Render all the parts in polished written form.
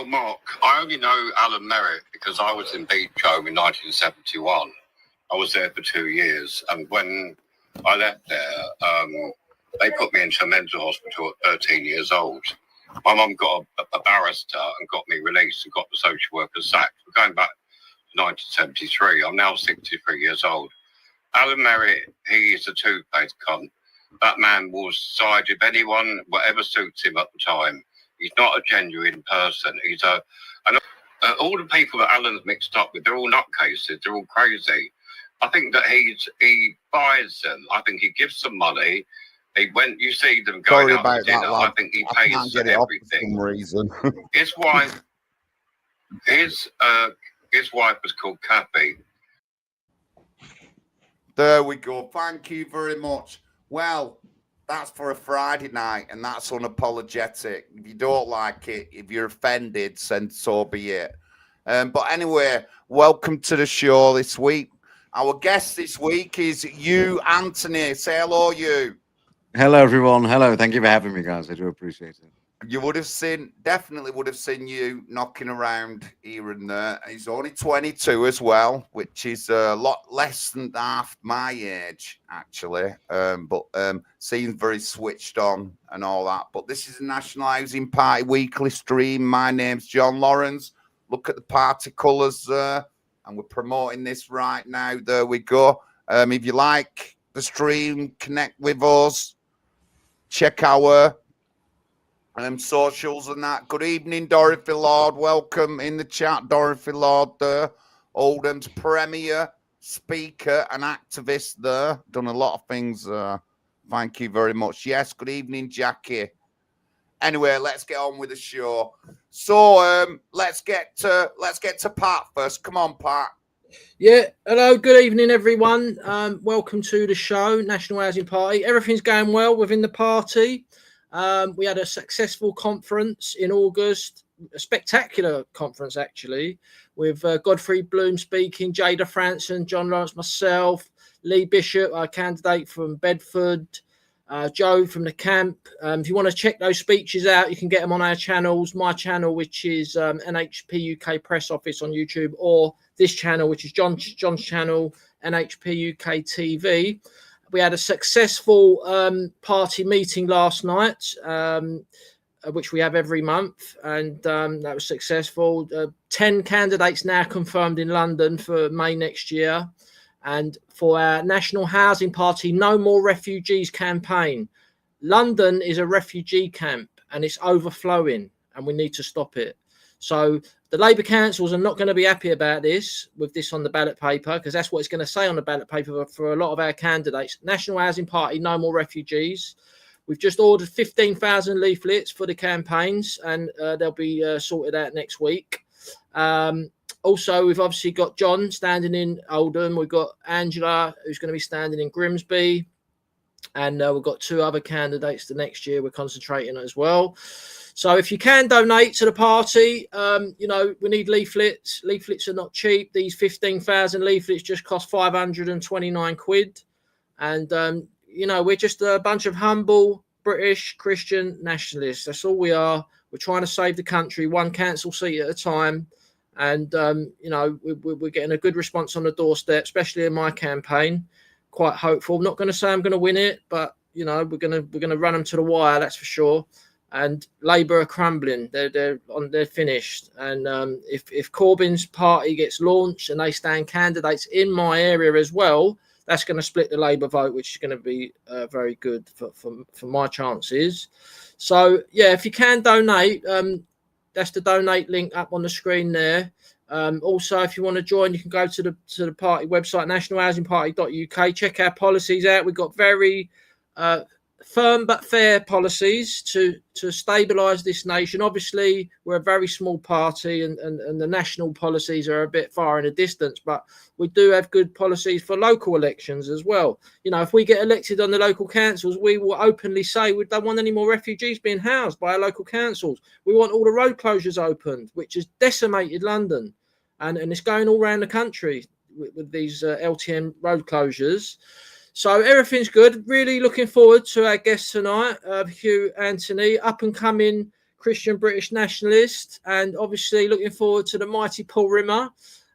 Well, Mark, I only know Alan Merritt because I was in Beechcombe in 1971. I was there for 2 years, and when I left there, they put me into a mental hospital at 13 years old. My mum got a barrister and got me released and got the social worker sacked. We're going back to 1973. I'm now 63 years old. Alan Merritt, he is a two-faced cunt. That man will side with anyone, whatever suits him at the time. He's not a genuine person. And all the people that Alan's mixed up with, they're all nutcases. They're all crazy. I think that he buys them. I think he gives them money. When you see them going out to dinner, I think he pays for everything. For some reason. His wife was called Kathy. There we go. Thank you very much. Well, that's for a Friday night, and that's unapologetic. If you don't like it, if you're offended, then so be it. But anyway, welcome to the show this week. Our guest this week is Hugh Anthony. Say hello, Hugh. Hello, everyone. Hello. Thank you for having me, guys. I do appreciate it. You definitely would have seen you knocking around here and there. He's only 22 as well, which is a lot less than half my age, actually. But seems very switched on and all that. But this is a National Housing Party weekly stream. My name's john.lawwrence. Look at the party colours there. And we're promoting this right now. There we go. If you like the stream, connect with us. Check our socials and that. Good evening, Dorothy Lord. Welcome in the chat, Dorothy Lord there. Oldham's premier speaker and activist there. Done a lot of things. Thank you very much. Yes, good evening, Jackie. Anyway, let's get on with the show. So let's get to Pat first. Come on, Pat. Yeah, hello, good evening, everyone. Welcome to the show, National Housing Party. Everything's going well within the party. We had a successful conference in August, a spectacular conference, actually, with Godfrey Bloom speaking, Jada Franson, John Lawrence, myself, Lee Bishop, our candidate from Bedford, Joe from the camp. If you want to check those speeches out, you can get them on our channels, my channel, which is NHP UK Press Office on YouTube, or this channel, which is John's channel, NHP UK TV. We had a successful party meeting last night, which we have every month, and that was successful. 10 candidates now confirmed in London for May next year. And for our National Housing Party No More Refugees campaign, London is a refugee camp and it's overflowing and we need to stop it. So the Labour councils are not going to be happy about this, with this on the ballot paper, because that's what it's going to say on the ballot paper for a lot of our candidates. National Housing Party, no more refugees. We've just ordered 15,000 leaflets for the campaigns, and they'll be sorted out next week. Also, we've obviously got John standing in Oldham. We've got Angela, who's going to be standing in Grimsby. And we've got 2 other candidates the next year we're concentrating on as well. So if you can donate to the party, we need leaflets. Leaflets are not cheap. These 15,000 leaflets just cost 529 quid. And, we're just a bunch of humble British Christian nationalists. That's all we are. We're trying to save the country, one council seat at a time. And, we're getting a good response on the doorstep, especially in my campaign. Quite hopeful. I'm not going to say I'm going to win it, but, we're going to run them to the wire, that's for sure. And Labour are crumbling. They're finished. And if Corbyn's party gets launched and they stand candidates in my area as well, that's going to split the Labour vote, which is going to be very good for my chances. So yeah, if you can donate, that's the donate link up on the screen there. Also, if you want to join, you can go to the party website, nationalhousingparty.uk. Check our policies out. We've got very firm but fair policies to stabilise this nation. Obviously, we're a very small party and the national policies are a bit far in the distance, but we do have good policies for local elections as well. If we get elected on the local councils, we will openly say we don't want any more refugees being housed by our local councils. We want all the road closures opened, which has decimated London. And it's going all around the country with these LTM road closures. So everything's good. Really looking forward to our guest tonight, Hugh Anthony, up and coming Christian British nationalist, and obviously looking forward to the mighty Paul Rimmer.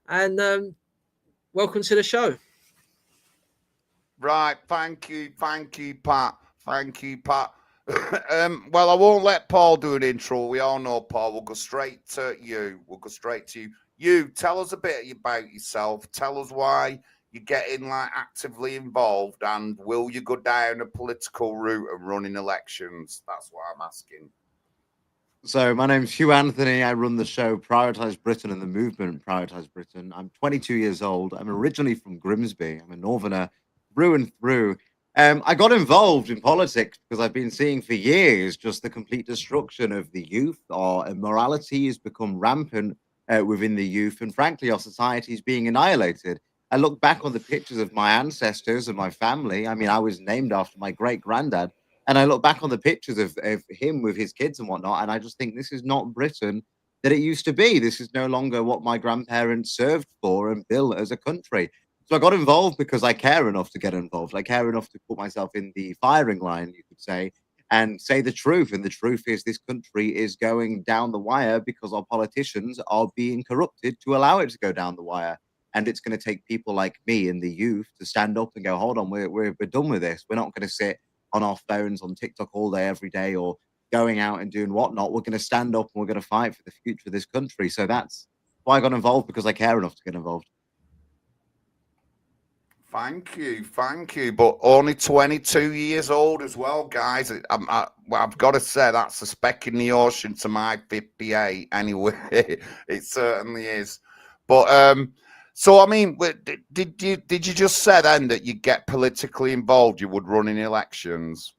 And welcome to the show. Right, thank you, Pat. Thank you, Pat. Well, I won't let Paul do an intro. We all know Paul. We'll go straight to you. You, tell us a bit about yourself. Tell us why you're getting actively involved, and will you go down a political route and run in elections? That's what I'm asking. So my name's Hugh Anthony. I run the show Prioritise Britain and the movement Prioritise Britain. I'm 22 years old. I'm originally from Grimsby. I'm a northerner through and through. I got involved in politics because I've been seeing for years just the complete destruction of the youth. Our immorality has become rampant within the youth, and frankly, our society is being annihilated. I look back on the pictures of my ancestors and my family. I mean, I was named after my great granddad. And I look back on the pictures of him with his kids and whatnot, and I just think this is not Britain that it used to be. This is no longer what my grandparents served for and built as a country. So I got involved because I care enough to get involved. I care enough to put myself in the firing line, you could say, and say the truth. And the truth is this country is going down the wire because our politicians are being corrupted to allow it to go down the wire. And it's going to take people like me and the youth to stand up and go, hold on, we're done with this. We're not going to sit on our phones on TikTok all day, every day, or going out and doing whatnot. We're going to stand up and we're going to fight for the future of this country. So that's why I got involved, because I care enough to get involved. Thank you. But only 22 years old as well, guys. I've got to say that's a speck in the ocean to my 58. Anyway, it certainly is. But so I mean, did you just say then that you get politically involved, you would run in elections?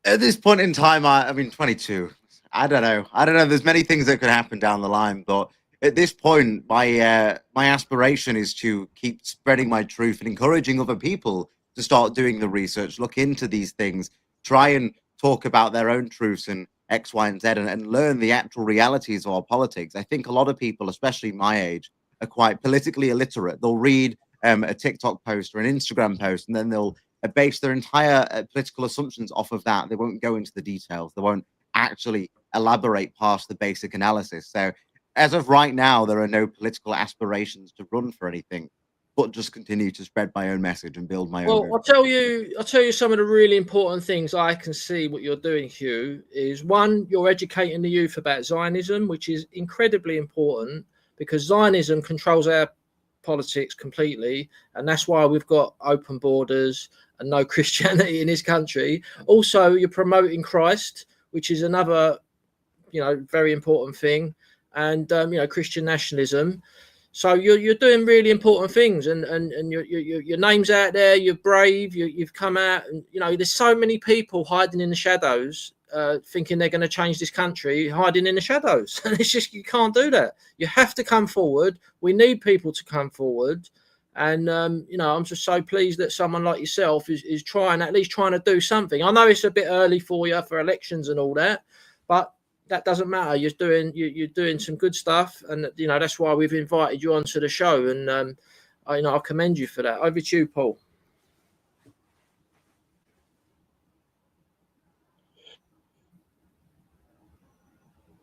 At this point in time, I mean, 22. I don't know. There's many things that could happen down the line, but at this point, my aspiration is to keep spreading my truth and encouraging other people to start doing the research, look into these things, try and talk about their own truths and X, Y, and Z, and learn the actual realities of our politics. I think a lot of people, especially my age, are quite politically illiterate. They'll read a TikTok post or an Instagram post, and then they'll base their entire political assumptions off of that. They won't go into the details. They won't actually elaborate past the basic analysis. So as of right now, there are no political aspirations to run for anything, but just continue to spread my own message and build my own. Well, I'll tell you some of the really important things I can see what you're doing, Hugh, is one, you're educating the youth about Zionism, which is incredibly important because Zionism controls our politics completely. And that's why we've got open borders and no Christianity in this country. Also, you're promoting Christ, which is another, very important thing. And, Christian nationalism. So you're doing really important things, and your name's out there. You're brave. You've come out, and there's so many people hiding in the shadows, thinking they're going to change this country, hiding in the shadows. And it's just you can't do that. You have to come forward. We need people to come forward, and I'm just so pleased that someone like yourself is at least trying to do something. I know it's a bit early for you for elections and all that, but that doesn't matter. You're doing some good stuff, and that's why we've invited you onto the show. And I commend you for that. Over to you, Paul.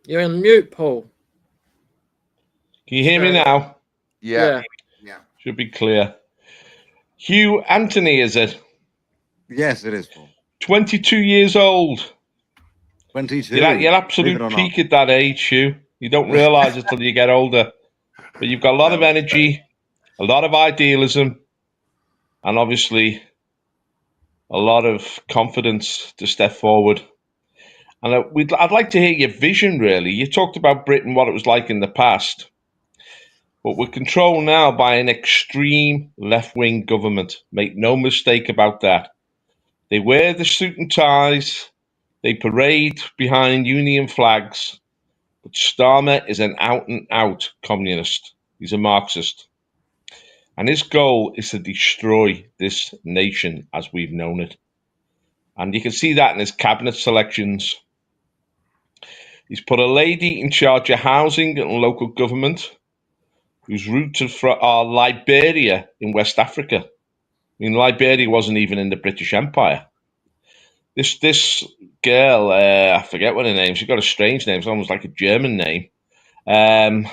You're on mute, Paul. Can you hear me now? Yeah. Should be clear. Hugh Anthony, is it? Yes, it is, Paul. 22 years old. 22. You're absolute peak at that age, Hugh. You don't realise it till you get older. But you've got a lot of energy, a lot of idealism, and obviously a lot of confidence to step forward. And I'd like to hear your vision, really. You talked about Britain, what it was like in the past. But we're controlled now by an extreme left-wing government. Make no mistake about that. They wear the suit and ties. They parade behind Union flags, but Starmer is an out-and-out communist. He's a Marxist. And his goal is to destroy this nation as we've known it. And you can see that in his cabinet selections. He's put a lady in charge of housing and local government who's rooted for Liberia in West Africa. I mean, Liberia wasn't even in the British Empire. This girl, I forget what her name. She's got a strange name. It's almost like a German name. Her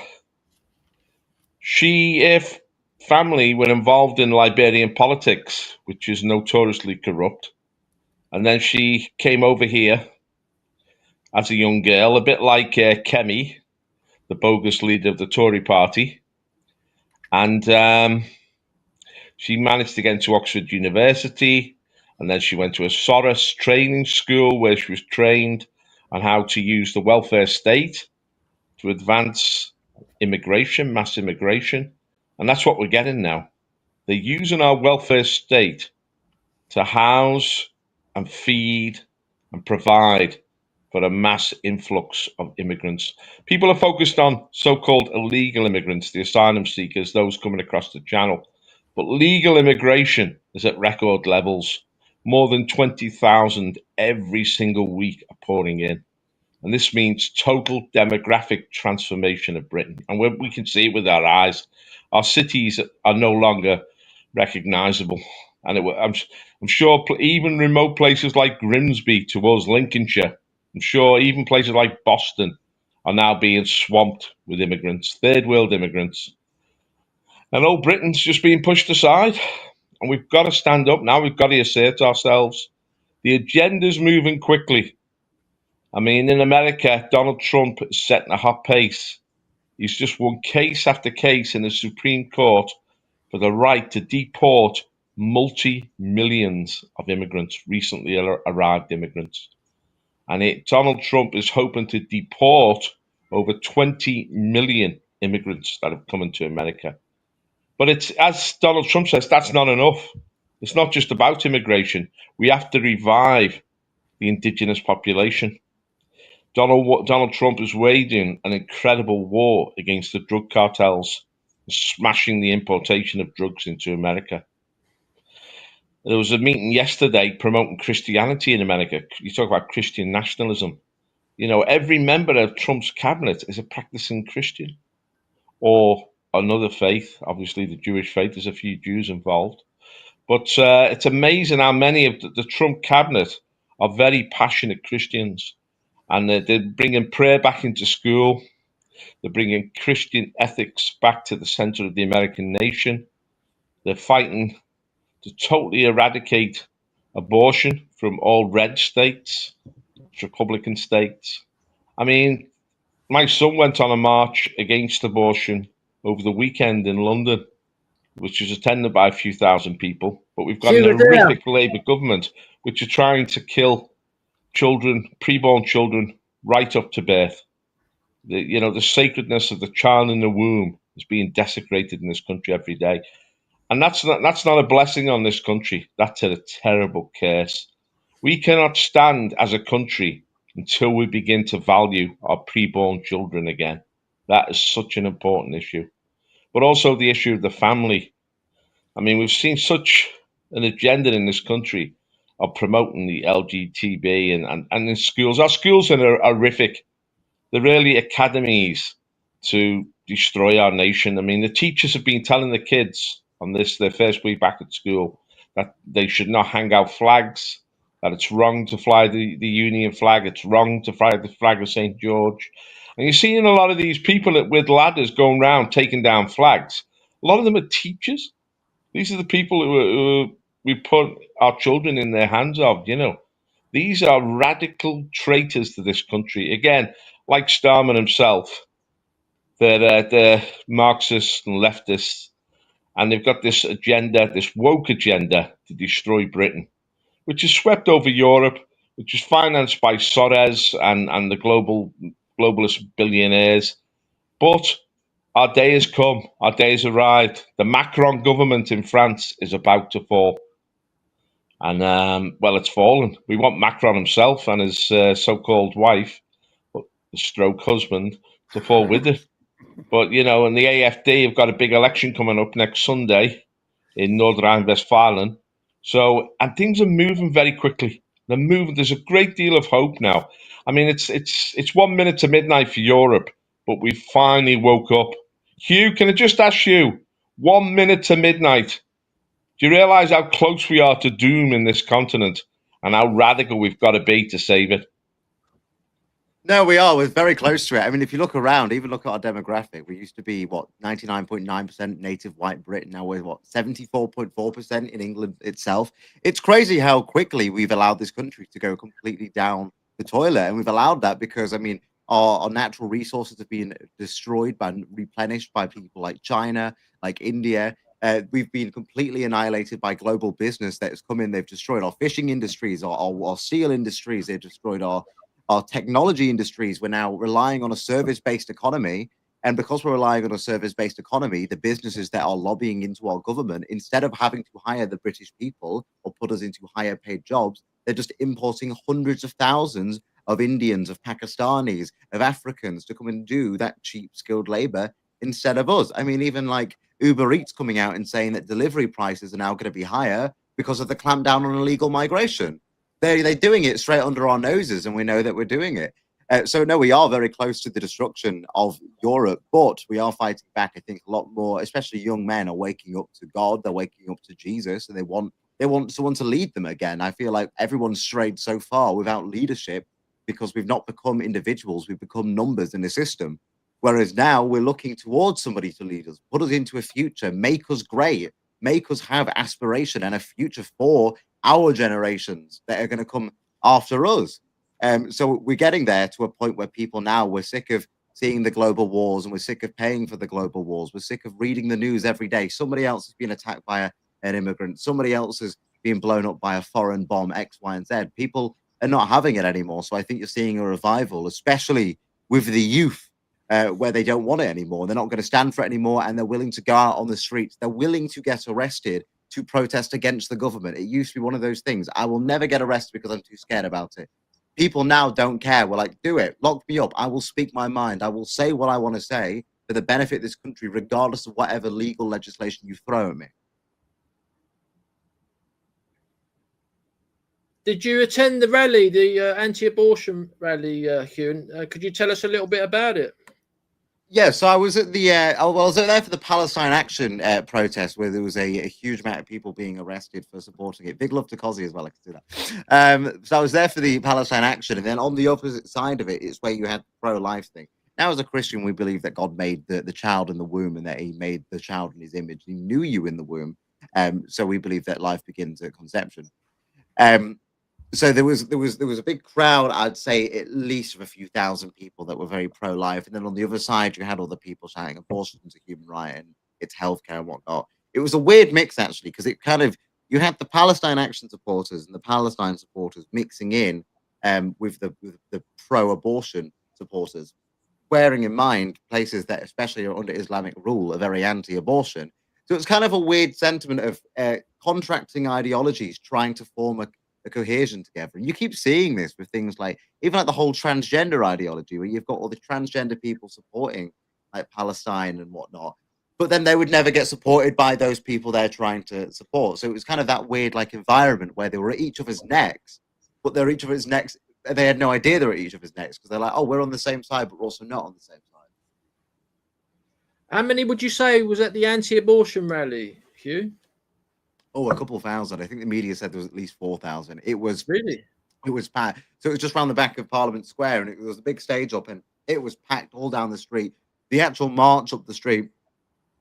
family were involved in Liberian politics, which is notoriously corrupt. And then she came over here as a young girl, a bit like Kemi, the bogus leader of the Tory party. And she managed to get into Oxford University, and then she went to a Soros training school where she was trained on how to use the welfare state to advance immigration, mass immigration. And that's what we're getting now. They're using our welfare state to house and feed and provide for a mass influx of immigrants. People are focused on so-called illegal immigrants, the asylum seekers, those coming across the channel. But legal immigration is at record levels. More than 20,000 every single week are pouring in. And this means total demographic transformation of Britain. And we can see it with our eyes. Our cities are no longer recognizable. And I'm sure even remote places like Grimsby towards Lincolnshire, I'm sure even places like Boston are now being swamped with immigrants, third world immigrants. And old Britain's just being pushed aside. And we've got to stand up now. We've got to assert ourselves. The agenda's moving quickly. I mean, in America, Donald Trump is setting a hot pace. He's just won case after case in the Supreme Court for the right to deport multi-millions of immigrants, recently arrived immigrants. And Donald Trump is hoping to deport over 20 million immigrants that have come into America. But it's, as Donald Trump says, that's not enough. It's not just about immigration. We have to revive the indigenous population. Donald Trump is waging an incredible war against the drug cartels, smashing the importation of drugs into America. There was a meeting yesterday promoting Christianity in America. You talk about Christian nationalism. You know, every member of Trump's cabinet is a practicing Christian or another faith. Obviously, the Jewish faith, there's a few Jews involved. But it's amazing how many of the Trump cabinet are very passionate Christians. And they're bringing prayer back into school. They're bringing Christian ethics back to the center of the American nation. They're fighting to totally eradicate abortion from all red states, Republican states. I mean, my son went on a march against abortion over the weekend in London, which was attended by a few thousand people. But we've got an horrific Labour government which are trying to kill children, preborn children, right up to birth. The sacredness of the child in the womb is being desecrated in this country every day. And that's not a blessing on this country. That's a terrible curse. We cannot stand as a country until we begin to value our preborn children again. That is such an important issue. But also the issue of the family. I mean, we've seen such an agenda in this country of promoting the LGTB and in schools. Our schools are horrific. They're really academies to destroy our nation. I mean, the teachers have been telling the kids on their first week back at school that they should not hang out flags, that it's wrong to fly the Union flag, it's wrong to fly the flag of St. George. And you're seeing a lot of these people with ladders going around taking down flags. A lot of them are teachers. These are the people who we put our children in their hands of, These are radical traitors to this country. Again, like Starmer himself, they're Marxists and leftists, and they've got this agenda, this woke agenda to destroy Britain, which is swept over Europe, which is financed by Soros and the globalist billionaires. But our day has come. Our day has arrived. The Macron government in France is about to fall. And, it's fallen. We want Macron himself and his so-called wife, the stroke husband, to fall with it. But, and the AFD have got a big election coming up next Sunday in North Rhine-Westphalia. So, and things are moving very quickly. They're moving. There's a great deal of hope now. I mean, it's 1 minute to midnight for Europe, but we finally woke up. Hugh, can I just ask you, 1 minute to midnight? Do you realise how close we are to doom in this continent? and how radical we've got to be to save it. No, we are. We're very close to it. I mean, if you look around, even look at our demographic, we used to be, what, 99.9% native white Britain. Now we're, what, 74.4% in England itself. It's crazy how quickly we've allowed this country to go completely down the toilet. And we've allowed that because, I mean, our natural resources have been destroyed by, replenished by people like China, like India. We've been completely annihilated by global business that has come in. They've destroyed our fishing industries, our steel industries. They've destroyed our technology industries. We're now relying on a service-based economy. And because we're relying on a service-based economy, the businesses that are lobbying into our government, instead of having to hire the British people or put us into higher paid jobs, they're just importing hundreds of thousands of Indians, of Pakistanis, of Africans to come and do that cheap skilled labor instead of us. I mean, even like Uber Eats coming out and saying that delivery prices are now going to be higher because of the clampdown on illegal migration. They're doing it straight under our noses, and we know that we're doing it. So, no, we are very close to the destruction of Europe, but we are fighting back. I think a lot more, especially young men, are waking up to God. They're waking up to Jesus, and they want someone to lead them again. I feel like everyone's strayed so far without leadership because we've not become individuals. We've become numbers in the system. Whereas now we're looking towards somebody to lead us, put us into a future, make us great, make us have aspiration and a future for our generations that are going to come after us. So we're getting there to a point where people now, we're sick of seeing the global wars, and we're sick of paying for the global wars. We're sick of reading the news every day. Somebody else has been attacked by an immigrant. Somebody else has been blown up by a foreign bomb, X, Y, and Z. People are not having it anymore. So I think you're seeing a revival, especially with the youth, where they don't want it anymore. They're not going to stand for it anymore, and they're willing to go out on the streets. They're willing to get arrested to protest against the government. It used to be one of those things. I will never get arrested because I'm too scared about it. People now don't care. We're like, do it. Lock me up. I will speak my mind. I will say what I want to say for the benefit of this country, regardless of whatever legal legislation you throw at me. Did you attend the rally, the anti-abortion rally, Hugh? Could you tell us a little bit about it? Yeah, so I was at the I was there for the Palestine Action protest, where there was a huge amount of people being arrested for supporting it. Big love to Cozzy as well, I can see that. So I was there for the Palestine Action, and then on the opposite side of it is where you had the pro-life thing. Now, as a Christian, we believe that God made the child in the womb, and that He made the child in His image. He knew you in the womb, so we believe that life begins at conception. So there was a big crowd, I'd say at least of a few thousand people that were very pro-life. And then on the other side, you had all the people shouting abortion is a human right and it's healthcare and whatnot. It was a weird mix, actually, because it kind of, you had the Palestine Action supporters and the Palestine supporters mixing in with the pro-abortion supporters, bearing in mind places that, especially under Islamic rule, are very anti-abortion. So it's kind of a weird sentiment of contracting ideologies trying to form a cohesion together. And you keep seeing this with things like, even like the whole transgender ideology, where you've got all the transgender people supporting like Palestine and whatnot, but then they would never get supported by those people they're trying to support. So it was kind of that weird like environment where they were at each other's necks, but they're each other's necks. They had no idea they're at each other's necks because they're like, oh, we're on the same side, but we're also not on the same side. How many would you say was at the anti-abortion rally, Hugh? Oh, a couple thousand. I think the media said there was at least 4,000. It was really, it was packed. So it was just around the back of Parliament Square, and it was a big stage up, and it was packed all down the street. The actual march up the street,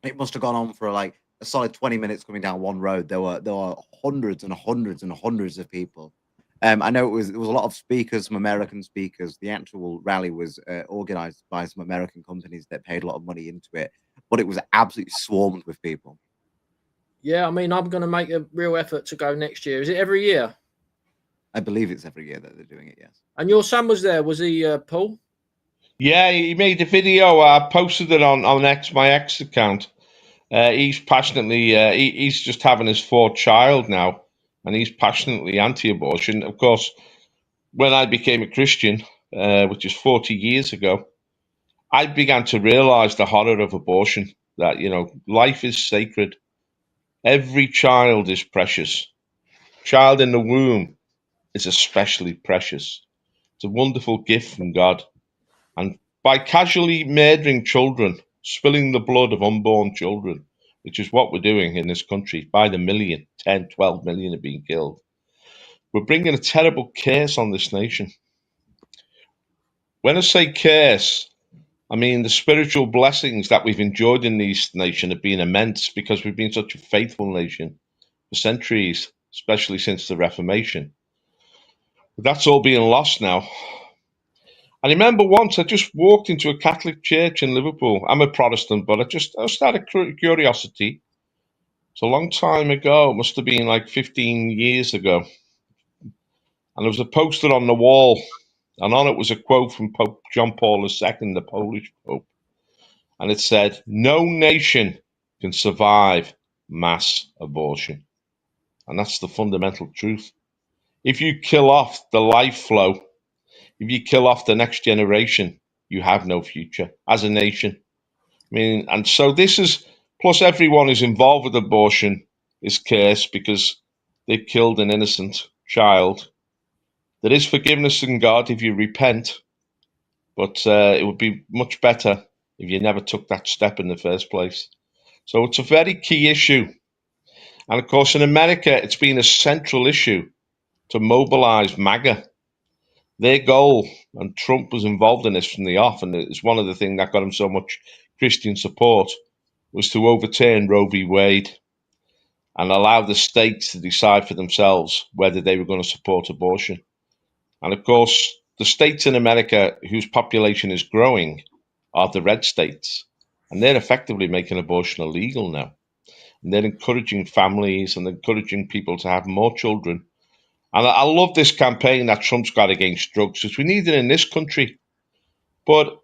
it must have gone on for like a solid 20 minutes coming down one road. There were hundreds and hundreds and hundreds of people. I know it was a lot of speakers, some American speakers. The actual rally was organized by some American companies that paid a lot of money into it, but it was absolutely swarmed with people. Yeah, I mean, I'm going to make a real effort to go next year. Is it every year? I believe it's every year that they're doing it, yes. And your son was there, was he, Paul? Yeah, he made a video. I posted it on my ex account. He's passionately, he's just having his fourth child now, and he's passionately anti-abortion. Of course, when I became a Christian, which is 40 years ago, I began to realize the horror of abortion, that, you know, life is sacred. Every child is precious. Child in the womb is especially precious. It's a wonderful gift from God. And by casually murdering children, spilling the blood of unborn children, which is what we're doing in this country, by the million, 10, 12 million are being killed, we're bringing a terrible curse on this nation. When I say curse, I mean the spiritual blessings that we've enjoyed in this nation have been immense because we've been such a faithful nation for centuries, especially since the Reformation. But that's all being lost now. I remember once I just walked into a Catholic church in Liverpool. I'm a Protestant, but I just out of curiosity. It's a long time ago. It must have been like 15 years ago. And there was a poster on the wall, and on it was a quote from Pope John Paul II, the Polish Pope. And it said, "No nation can survive mass abortion." And that's the fundamental truth. If you kill off the life flow, if you kill off the next generation, you have no future as a nation. I mean, and so this is, plus everyone who's involved with abortion is cursed because they've killed an innocent child. There is forgiveness in God if you repent, but it would be much better if you never took that step in the first place. So it's a very key issue. And of course, in America, it's been a central issue to mobilize MAGA. Their goal, and Trump was involved in this from the off, and it's one of the things that got him so much Christian support, was to overturn Roe v. Wade and allow the states to decide for themselves whether they were going to support abortion. And of course, the states in America whose population is growing are the red states, and they're effectively making abortion illegal now. And they're encouraging families and encouraging people to have more children. And I love this campaign that Trump's got against drugs, because we need it in this country. But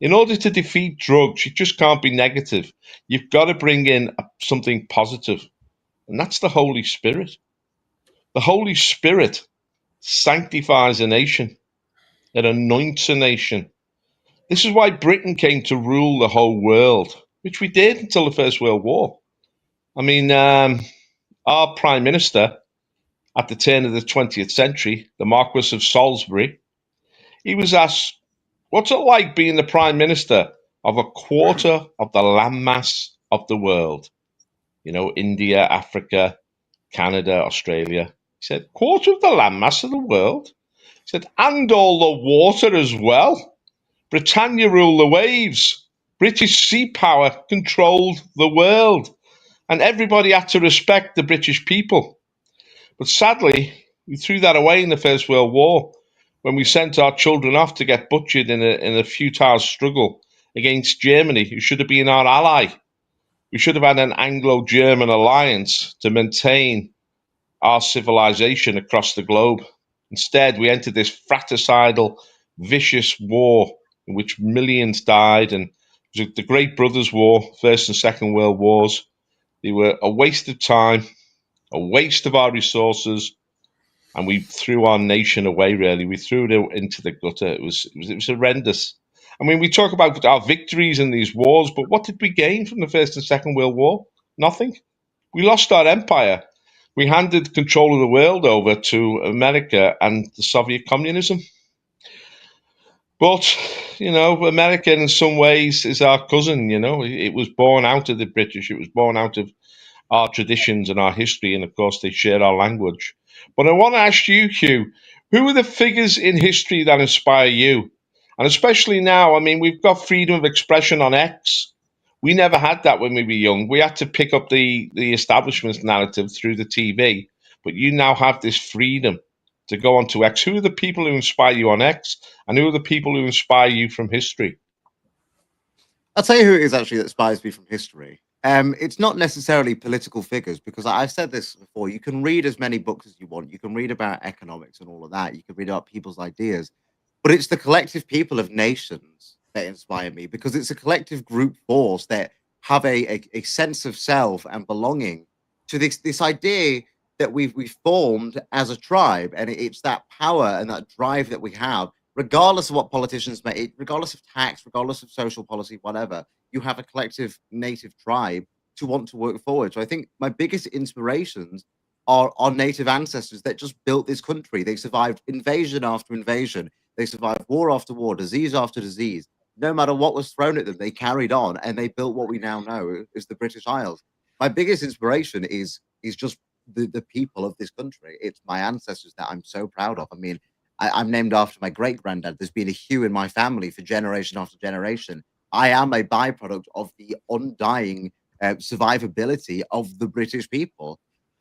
in order to defeat drugs, you just can't be negative. You've got to bring in something positive, and that's the Holy Spirit. The Holy Spirit sanctifies a nation. It anoints a nation. This is why Britain came to rule the whole world, which we did until the First World War. I mean, our Prime Minister at the turn of the 20th century, the Marquis of Salisbury, he was asked, "What's it like being the Prime Minister of a quarter of the landmass of the world?" You know, India, Africa, Canada, Australia. He said, "Quarter of the landmass of the world?" He said, "And all the water as well. Britannia ruled the waves. British sea power controlled the world. And everybody had to respect the British people." But sadly, we threw that away in the First World War when we sent our children off to get butchered in a futile struggle against Germany, who should have been our ally. We should have had an Anglo-German alliance to maintain our civilization across the globe. Instead, we entered this fratricidal, vicious war in which millions died, and it was the Great Brothers' War, First and Second World Wars. They were a waste of time, a waste of our resources, and we threw our nation away, really. We threw it into the gutter. It was horrendous. I mean, we talk about our victories in these wars, but what did we gain from the First and Second World War? Nothing. We lost our empire. We handed control of the world over to America and the Soviet communism. But, you know, America in some ways is our cousin, you know. It was born out of the British. It was born out of our traditions and our history, and of course they share our language. But I want to ask you, Hugh, who are the figures in history that inspire you? And especially now, I mean, we've got freedom of expression on X. We never had that when we were young. We had to pick up the establishment's narrative through the TV, but you now have this freedom to go onto X. Who are the people who inspire you on X, and who are the people who inspire you from history? I'll tell you who it is actually that inspires me from history. It's not necessarily political figures, because I've said this before. You can read as many books as you want. You can read about economics and all of that. You can read about people's ideas, but it's the collective people of nations that inspire me, because it's a collective group force that have a sense of self and belonging to this idea that we've formed as a tribe, and it's that power and that drive that we have, regardless of what politicians make, regardless of tax, regardless of social policy, whatever. You have a collective native tribe to want to work forward. So I think my biggest inspirations are our native ancestors that just built this country. They survived invasion after invasion. They survived war after war, disease after disease. No matter what was thrown at them, they carried on, and they built what we now know as the British Isles. My biggest inspiration is just the people of this country. It's my ancestors that I'm so proud of. I mean, I'm named after my great granddad. There's been a Hugh in my family for generation after generation. I am a byproduct of the undying survivability of the British people.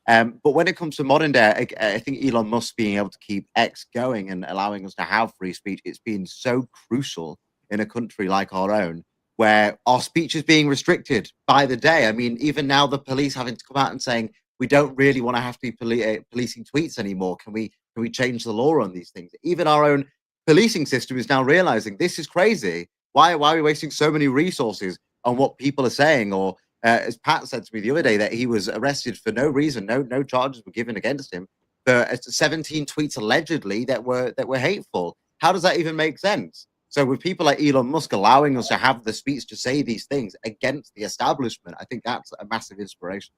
But when it comes to modern day, I think Elon Musk being able to keep X going and allowing us to have free speech, it's been so crucial in a country like our own, where our speech is being restricted by the day. I mean, even now the police having to come out and saying, we don't really want to have to be policing tweets anymore. Can we change the law on these things? Even our own policing system is now realizing this is crazy. Why are we wasting so many resources on what people are saying? Or as Pat said to me the other day, that he was arrested for no reason, no charges were given against him for 17 tweets allegedly that were hateful. How does that even make sense? So with people like Elon Musk allowing us to have the speech to say these things against the establishment, I think that's a massive inspiration.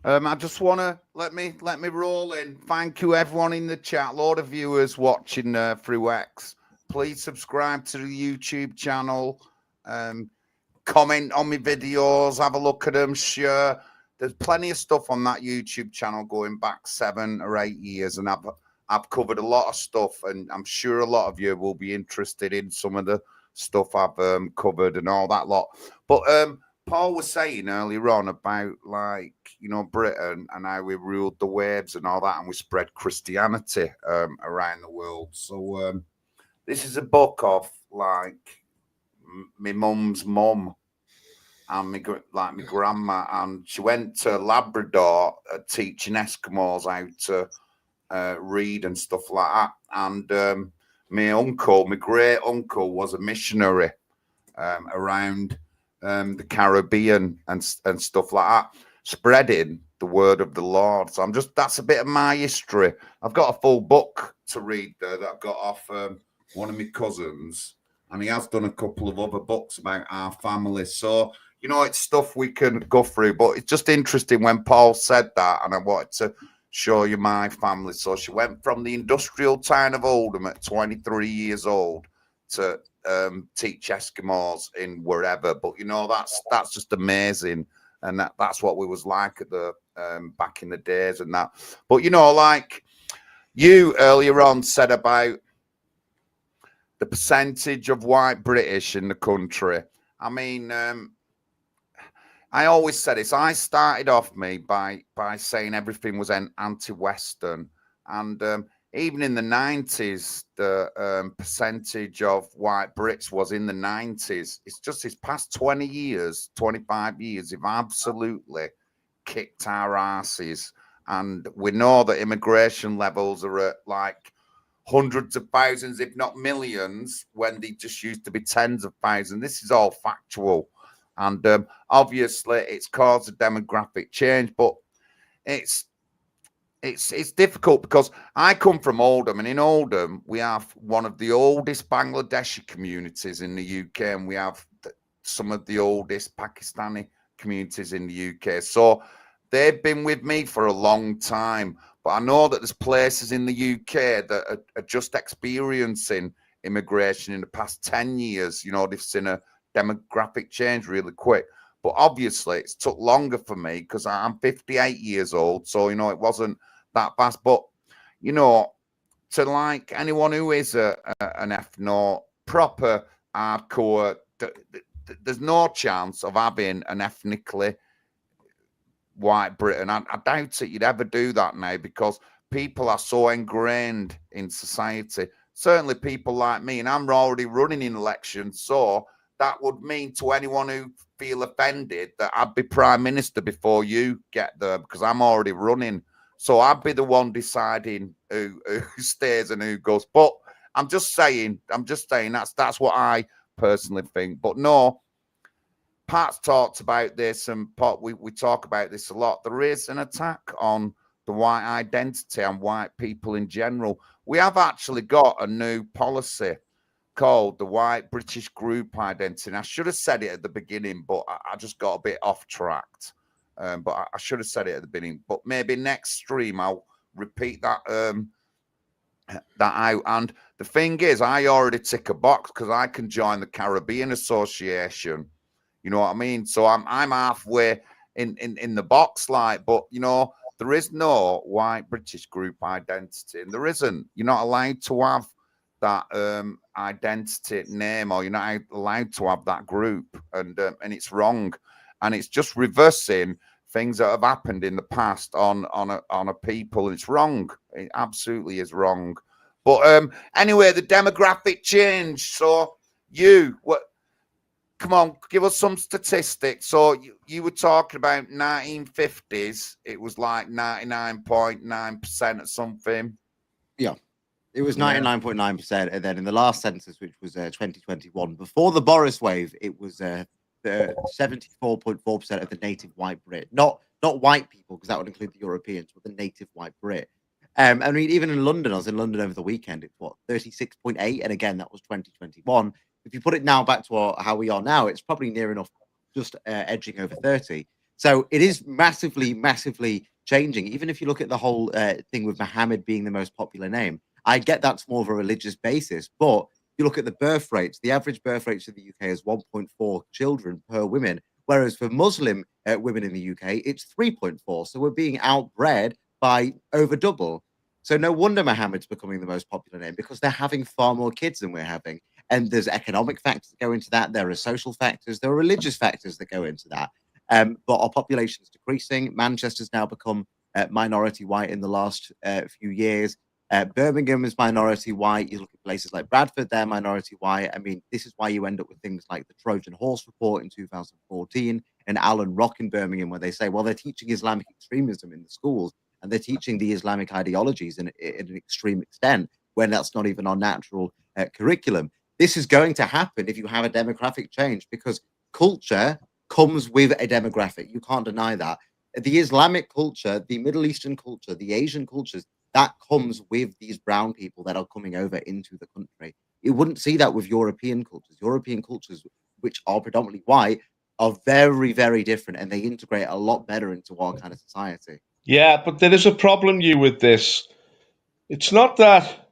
I just want to let me roll in. Thank you, everyone in the chat. A lot of viewers watching through X. Please subscribe to the YouTube channel. Comment on my videos. Have a look at them. Share. There's plenty of stuff on that YouTube channel going back 7 or 8 years, and I've covered a lot of stuff, and I'm sure a lot of you will be interested in some of the stuff I've covered and all that lot. But Paul was saying earlier on about, like, you know, Britain and how we ruled the waves and all that, and we spread Christianity around the world. So this is a book of, like, my mum's mum and my grandma, and she went to Labrador teaching Eskimos how to read and stuff like that. And my great uncle was a missionary around the Caribbean and stuff like that, spreading the word of the Lord. So that's a bit of my history. I've got a full book to read there that I got off one of my cousins, and he has done a couple of other books about our family. So, you know, it's stuff we can go through, but it's just interesting when Paul said that, and I wanted to show you my family. So she went from the industrial town of Oldham at 23 years old to teach Eskimos in wherever. But, you know, that's just amazing, and that's what we was like at the back in the days and that. But, you know, like you earlier on said about the percentage of white British in the country. I mean, I always said this. I started off by saying everything was anti-Western, and even in the 90s, the percentage of white Brits was in the 90s. It's just this past 20 years, 25 years, they've absolutely kicked our asses, and we know that immigration levels are at like hundreds of thousands, if not millions, when they just used to be tens of thousands. This is all factual. And obviously it's caused a demographic change, but it's difficult because I come from Oldham, and in Oldham we have one of the oldest Bangladeshi communities in the UK, and we have some of the oldest Pakistani communities in the UK. So they've been with me for a long time. But I know that there's places in the UK that are just experiencing immigration in the past 10 years. You know, they've seen a demographic change really quick. But obviously, it's took longer for me because I'm 58 years old. So, you know, it wasn't that fast. But, you know, to like anyone who is an ethno, proper, hardcore, there's no chance of having an ethnically white Britain. I doubt it you'd ever do that now, because people are so ingrained in society. Certainly people like me, and I'm already running in elections, so that would mean to anyone who feel offended that I'd be prime minister before you get there, because I'm already running. So I'd be the one deciding who stays and who goes. But I'm just saying that's what I personally think. But no, Pat's talked about this, and Pat, we talk about this a lot. There is an attack on the white identity and white people in general. We have actually got a new policy called the White British Group Identity. And I should have said it at the beginning, but I just got a bit off track. But I should have said it at the beginning. But maybe next stream I'll repeat that out. And the thing is, I already tick a box because I can join the Caribbean Association. You know what I mean? So I'm halfway in the box, like. But you know, there is no white British group identity, and there isn't. You're not allowed to have that identity name, or you're not allowed to have that group, and it's wrong, and it's just reversing things that have happened in the past on a people. It's wrong. It absolutely is wrong. But anyway, the demographic change. So come on, give us some statistics. So you were talking about 1950s. It was like 99.9% or something. Yeah. It was 99.9%. And then in the last census, which was 2021, before the Boris wave, it was 74.4% of the native white Brit. Not white people, because that would include the Europeans, but the native white Brit. I mean, even in London, I was in London over the weekend. It's what, 36.8? And again, that was 2021. If you put it now back to how we are now, it's probably near enough, just edging over 30. So it is massively, massively changing. Even if you look at the whole thing with Mohammed being the most popular name, I get that's more of a religious basis. But you look at the birth rates, the average birth rates in the UK is 1.4 children per woman, whereas for Muslim women in the UK, it's 3.4. So we're being outbred by over double. So no wonder Mohammed's becoming the most popular name, because they're having far more kids than we're having. And there's economic factors that go into that. There are social factors. There are religious factors that go into that. But our population is decreasing. Manchester's now become minority white in the last few years. Birmingham is minority white. You look at places like Bradford, they're minority white. I mean, this is why you end up with things like the Trojan Horse Report in 2014 and Alan Rock in Birmingham, where they say, well, they're teaching Islamic extremism in the schools, and they're teaching the Islamic ideologies in an extreme extent, when that's not even our natural curriculum. This is going to happen if you have a demographic change, because culture comes with a demographic. You can't deny that. The Islamic culture, the Middle Eastern culture, the Asian cultures, that comes with these brown people that are coming over into the country. You wouldn't see that with European cultures. European cultures, which are predominantly white, are very, very different, and they integrate a lot better into our kind of society. Yeah, but there is a problem, with this. It's not that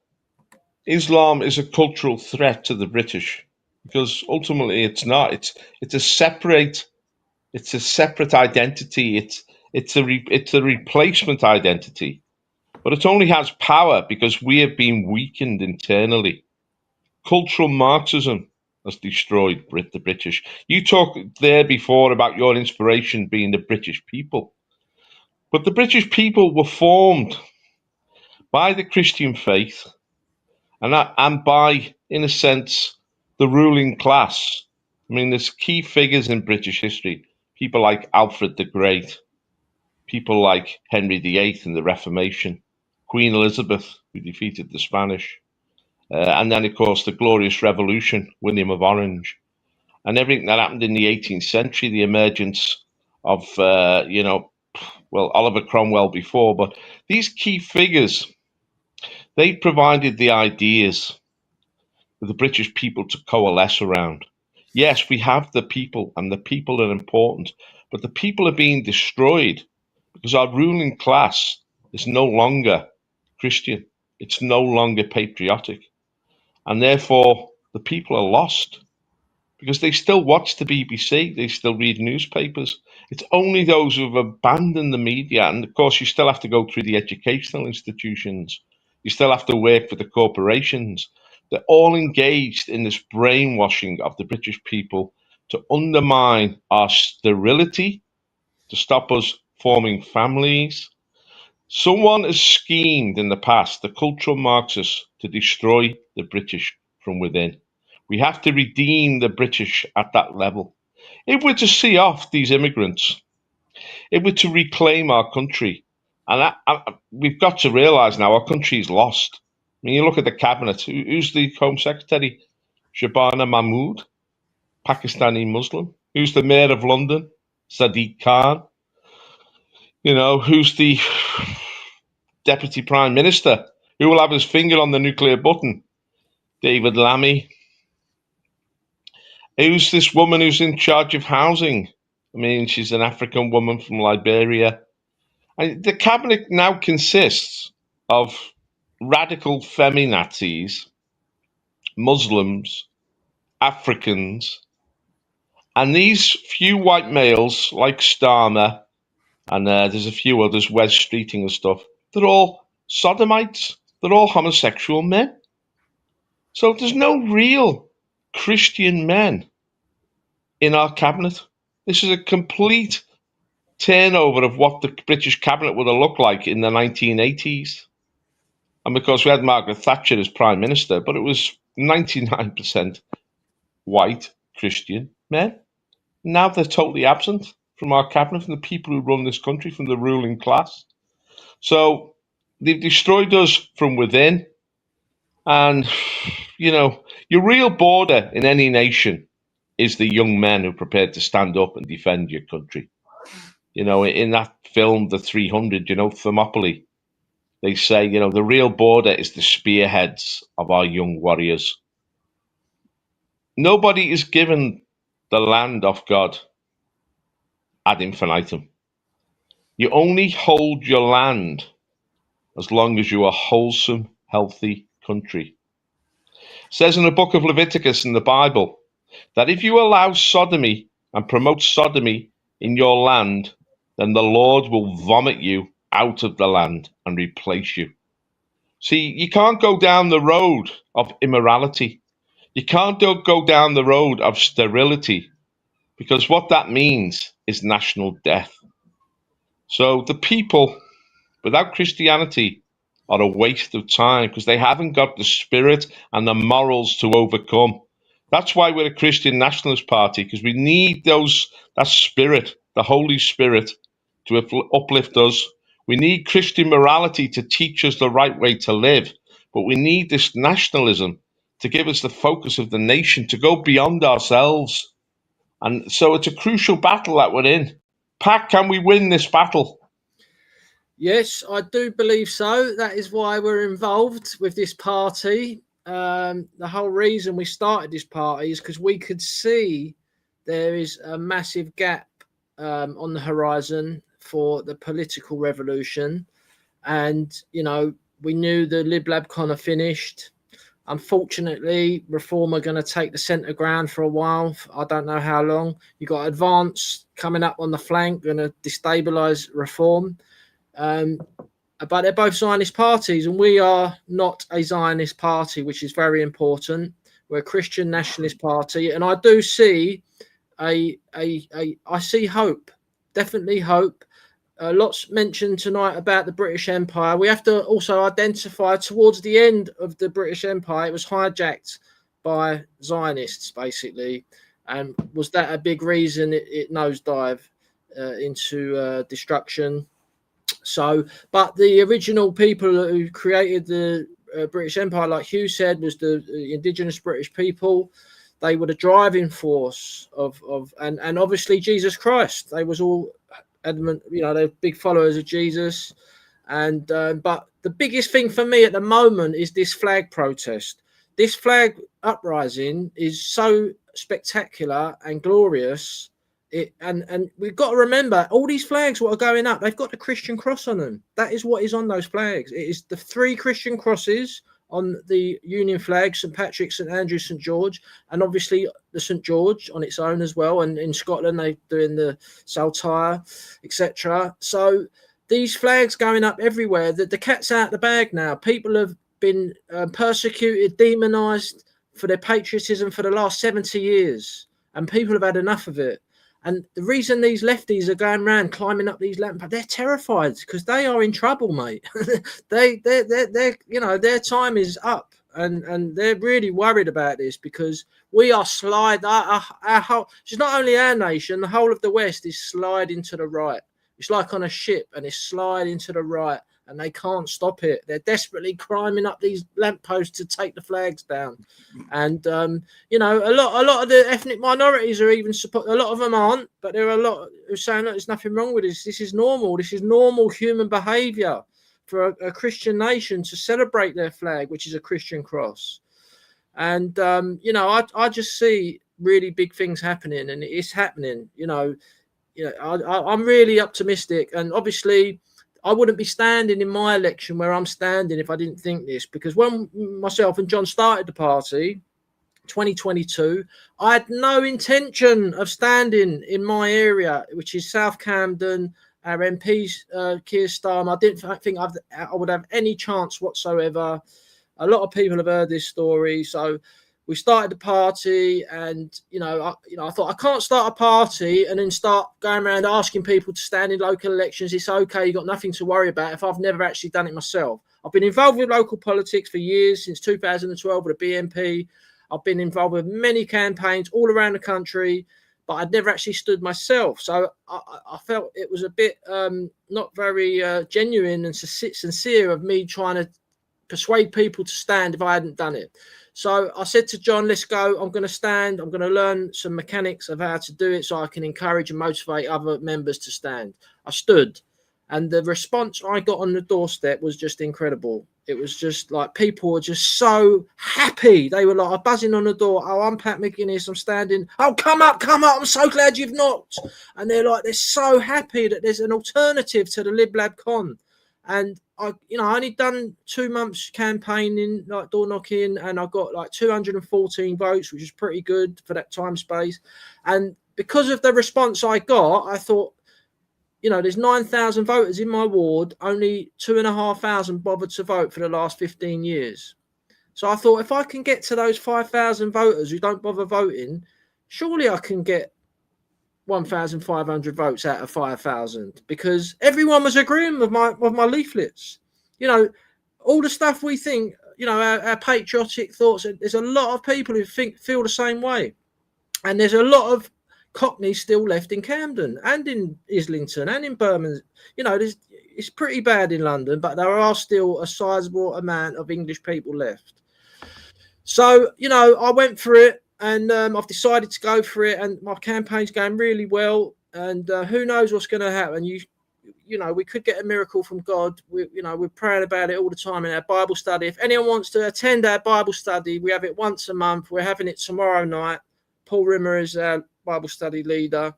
Islam is a cultural threat to the British, because ultimately it's not. It's a separate identity. It's a replacement identity, but it only has power because we have been weakened internally. Cultural Marxism has destroyed the British. You talked there before about your inspiration being the British people, but the British people were formed by the Christian faith, and by, in a sense, the ruling class. I mean, there's key figures in British history, people like Alfred the Great, people like Henry VIII in the Reformation, Queen Elizabeth, who defeated the Spanish, and then, of course, the Glorious Revolution, William of Orange, and everything that happened in the 18th century, the emergence of, Oliver Cromwell before. But these key figures, they provided the ideas for the British people to coalesce around. Yes, we have the people, and the people are important, but the people are being destroyed because our ruling class is no longer Christian. It's no longer patriotic. And therefore, the people are lost because they still watch the BBC. They still read newspapers. It's only those who have abandoned the media. And of course, you still have to go through the educational institutions. You still have to work for the corporations. They're all engaged in this brainwashing of the British people to undermine our sterility, to stop us forming families. Someone has schemed in the past, the cultural Marxists, to destroy the British from within. We have to redeem the British at that level. If we're to see off these immigrants, if we're to reclaim our country, and we've got to realise now our country is lost. I mean, you look at the cabinet, who's the Home Secretary? Shabana Mahmood, Pakistani Muslim. Who's the Mayor of London? Sadiq Khan. Who's the Deputy Prime Minister? Who will have his finger on the nuclear button? David Lammy. Who's this woman who's in charge of housing? I mean, she's an African woman from Liberia. And the cabinet now consists of radical feminazis, Muslims, Africans, and these few white males like Starmer and there's a few others, Wes Streeting and stuff. They're all sodomites. They're all homosexual men. So there's no real Christian men in our cabinet. This is a complete turnover of what the British cabinet would have looked like in the 1980s. And because we had Margaret Thatcher as Prime Minister, but it was 99% white Christian men. Now they're totally absent from our cabinet, from the people who run this country, from the ruling class. So they've destroyed us from within. And, you know, your real border in any nation is the young men who are prepared to stand up and defend your country. You know, in that film, The 300, you know, Thermopylae, they say, you know, the real border is the spearheads of our young warriors. Nobody is given the land of God ad infinitum. You only hold your land as long as you are a wholesome, healthy country. It says in the book of Leviticus in the Bible that if you allow sodomy and promote sodomy in your land, then the Lord will vomit you out of the land and replace you. See, you can't go down the road of immorality. You can't go down the road of sterility, because what that means is national death. So the people without Christianity are a waste of time because they haven't got the spirit and the morals to overcome. That's why we're a Christian nationalist party, because we need that spirit, the Holy Spirit, to uplift us. We need Christian morality to teach us the right way to live, but we need this nationalism to give us the focus of the nation, to go beyond ourselves. And so it's a crucial battle that we're in. Pat, can we win this battle? Yes, I do believe so. That is why we're involved with this party. The whole reason we started this party is because we could see there is a massive gap on the horizon for the political revolution. And, you know, we knew the Lib Lab kind of finished. Unfortunately, Reform are going to take the centre ground for a while. I don't know how long. You've got Advance coming up on the flank, going to destabilise Reform. But they're both Zionist parties, and we are not a Zionist party, which is very important. We're a Christian nationalist party, and I do see I see hope, definitely hope. Lots mentioned tonight about the British Empire. We have to also identify towards the end of the British Empire, it was hijacked by Zionists, basically. And was that a big reason it nosedived into destruction? So, but the original people who created the British Empire, like Hugh said, was the indigenous British people. They were the driving force and obviously Jesus Christ. They was all adamant, you know, they're big followers of Jesus. And but the biggest thing for me at the moment is this flag protest. This flag uprising is so spectacular and glorious. And we've got to remember, all these flags what are going up, they've got the Christian cross on them. That is what is on those flags. It is the 3 Christian crosses on the Union flag, St. Patrick, St. Andrew, St. George, and obviously the St. George on its own as well. And in Scotland, they're doing the Saltire, etc. So these flags going up everywhere. The cat's out the bag now. People have been persecuted, demonised for their patriotism for the last 70 years. And people have had enough of it. And the reason these lefties are going around climbing up these lampposts, they're terrified because they are in trouble, mate. they're you know, their time is up, and they're really worried about this because we are slide. Our whole, it's not only our nation, the whole of the West is sliding to the right. It's like on a ship, and it's sliding to the right, and they can't stop it. They're desperately climbing up these lampposts to take the flags down. And you know, a lot of the ethnic minorities are even support. A lot of them aren't, but there are a lot who are saying that there's nothing wrong with this. This is normal. This is normal human behaviour for a Christian nation to celebrate their flag, which is a Christian cross. And you know, I just see really big things happening, and it's happening. You know, I'm really optimistic, and obviously I wouldn't be standing in my election where I'm standing if I didn't think this, because when myself and John started the party, 2022, I had no intention of standing in my area, which is South Camden our MPs, Keir Starmer. I didn't think I would have any chance whatsoever. A lot of people have heard this story, so we started the party, and I thought, I can't start a party and then start going around asking people to stand in local elections. It's okay, you've got nothing to worry about if I've never actually done it myself. I've been involved with local politics for years, since 2012 with the BNP. I've been involved with many campaigns all around the country, but I'd never actually stood myself. So I felt it was a bit not very genuine and sincere of me trying to persuade people to stand if I hadn't done it. So I said to John, let's go. I'm going to stand. I'm going to learn some mechanics of how to do it so I can encourage and motivate other members to stand. I stood, and the response I got on the doorstep was just incredible. It was just like people were just so happy. They were like buzzing on the door. Oh, I'm Pat McGinnis. I'm standing. Oh, come up. I'm so glad you've knocked. And they're so happy that there's an alternative to the Lib Lab Con. And I only done 2 months campaigning, like door knocking, and I got like 214 votes, which is pretty good for that time space. And because of the response I got, I thought, there's 9,000 voters in my ward, only 2,500 bothered to vote for the last 15 years. So I thought, if I can get to those 5,000 voters who don't bother voting, surely I can get 1,500 votes out of 5,000, because everyone was agreeing with my leaflets. All the stuff we think, our patriotic thoughts. There's a lot of people who feel the same way, and there's a lot of Cockneys still left in Camden and in Islington and in Birmingham. It's pretty bad in London, but there are still a sizable amount of English people left. So I went for it. And I've decided to go for it, and my campaign's going really well. And who knows what's going to happen? We could get a miracle from God. We're praying about it all the time in our Bible study. If anyone wants to attend our Bible study, we have it once a month. We're having it tomorrow night. Paul Rimmer is our Bible study leader,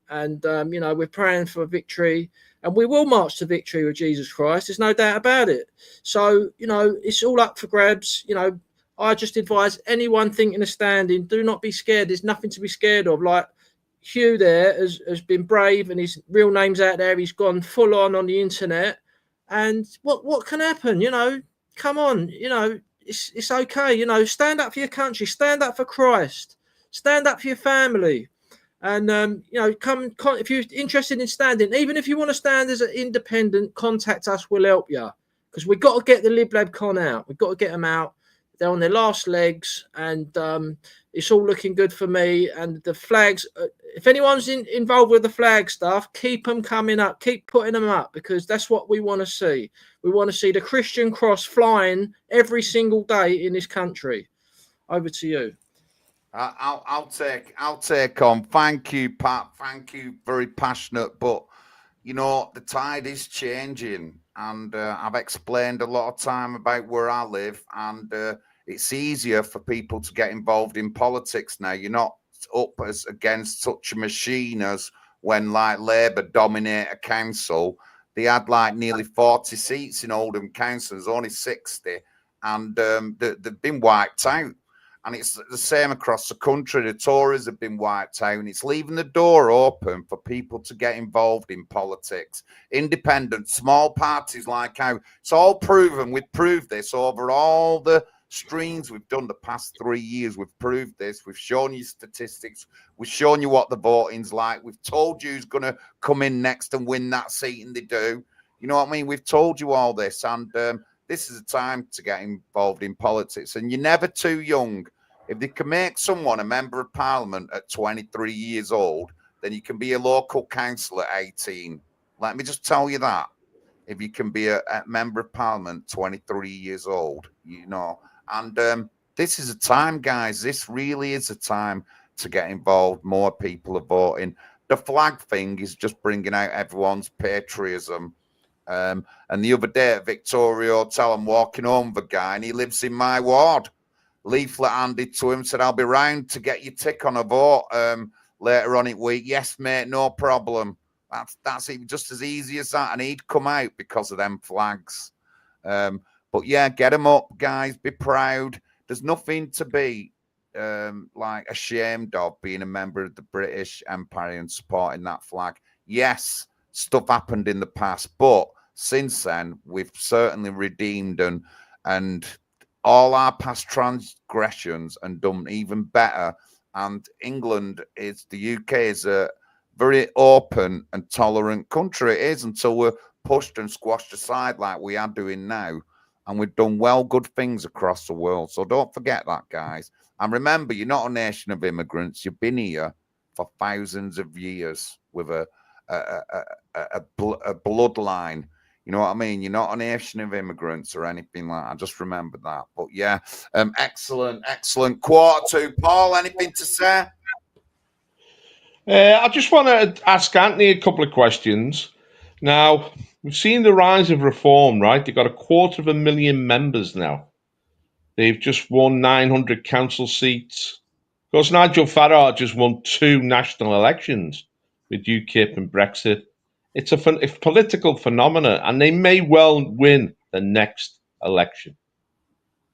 and we're praying for victory, and we will march to victory with Jesus Christ. There's no doubt about it. So it's all up for grabs. I just advise anyone thinking of standing, do not be scared. There's nothing to be scared of. Like Hugh there has been brave, and his real name's out there. He's gone full on the internet. And what can happen? Come on, it's okay. Stand up for your country, stand up for Christ, stand up for your family. And, come if you're interested in standing, even if you want to stand as an independent, contact us, we'll help you. Because we've got to get the Lib Lab Con out. We've got to get them out. They're on their last legs, and it's all looking good for me. And the flags, if anyone's involved with the flag stuff, keep them coming up, keep putting them up, because that's what we want to see. We want to see the Christian cross flying every single day in this country. Over to you. I'll take on. Thank you, Pat. Thank you. Very passionate, but the tide is changing, and I've explained a lot of time about where I live, and it's easier for people to get involved in politics now. You're not up as against such a machine as when like Labour dominate a council. They had like nearly 40 seats in Oldham Council. There's only 60, and they've been wiped out. And it's the same across the country. The Tories have been wiped out, and it's leaving the door open for people to get involved in politics. Independent, small parties like how it's all proven. We've proved this over all the streams we've done the past 3 years. We've proved this. We've shown you statistics. We've shown you what the voting's like. We've told you who's going to come in next and win that seat, and they do. You know what I mean? We've told you all this, and this is a time to get involved in politics, and you're never too young. If they can make someone a member of parliament at 23 years old, then you can be a local councillor at 18. Let me just tell you that. If you can be a member of parliament 23 years old, and this is a time, guys. This really is a time to get involved. More people are voting. The flag thing is just bringing out everyone's patriotism. And the other day at Victoria Hotel, I'm walking home with a guy, and he lives in my ward. Leaflet handed to him, said, I'll be round to get your tick on a vote later on in the week. Yes, mate, no problem. That's just as easy as that. And he'd come out because of them flags. But yeah, get them up, guys. Be proud. There's nothing to be like ashamed of being a member of the British Empire and supporting that flag. Yes, stuff happened in the past, but since then we've certainly redeemed and all our past transgressions and done even better. And the UK is a very open and tolerant country. It is, until we're pushed and squashed aside like we are doing now. And we've done good things across the world. So don't forget that, guys. And remember, you're not a nation of immigrants. You've been here for thousands of years with a bloodline. You know what I mean? You're not a nation of immigrants or anything like that. Just remember that. But yeah, excellent quarter 2. Paul, anything to say? I just want to ask Anthony a couple of questions. Now, we've seen the rise of Reform, right? They've got 250,000 members now. They've just won 900 council seats. Of course, Nigel Farage has won 2 national elections with UKIP and Brexit. It's a political phenomenon, and they may well win the next election.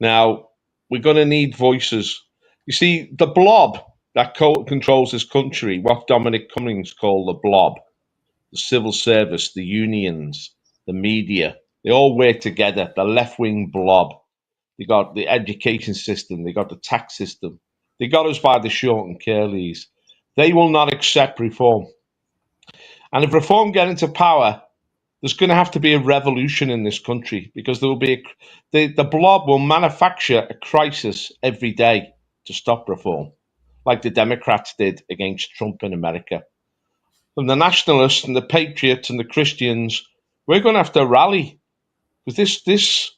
Now, we're going to need voices. You see, the blob that controls this country, what Dominic Cummings called the blob, the civil service, the unions, the media, they all work together, the left-wing blob. They got the education system, they got the tax system. They got us by the short and curlies. They will not accept reform. And if reform get into power, there's going to have to be a revolution in this country, because there will be the blob will manufacture a crisis every day to stop reform, like the Democrats did against Trump in America. And the nationalists and the patriots and the Christians, we're going to have to rally, because this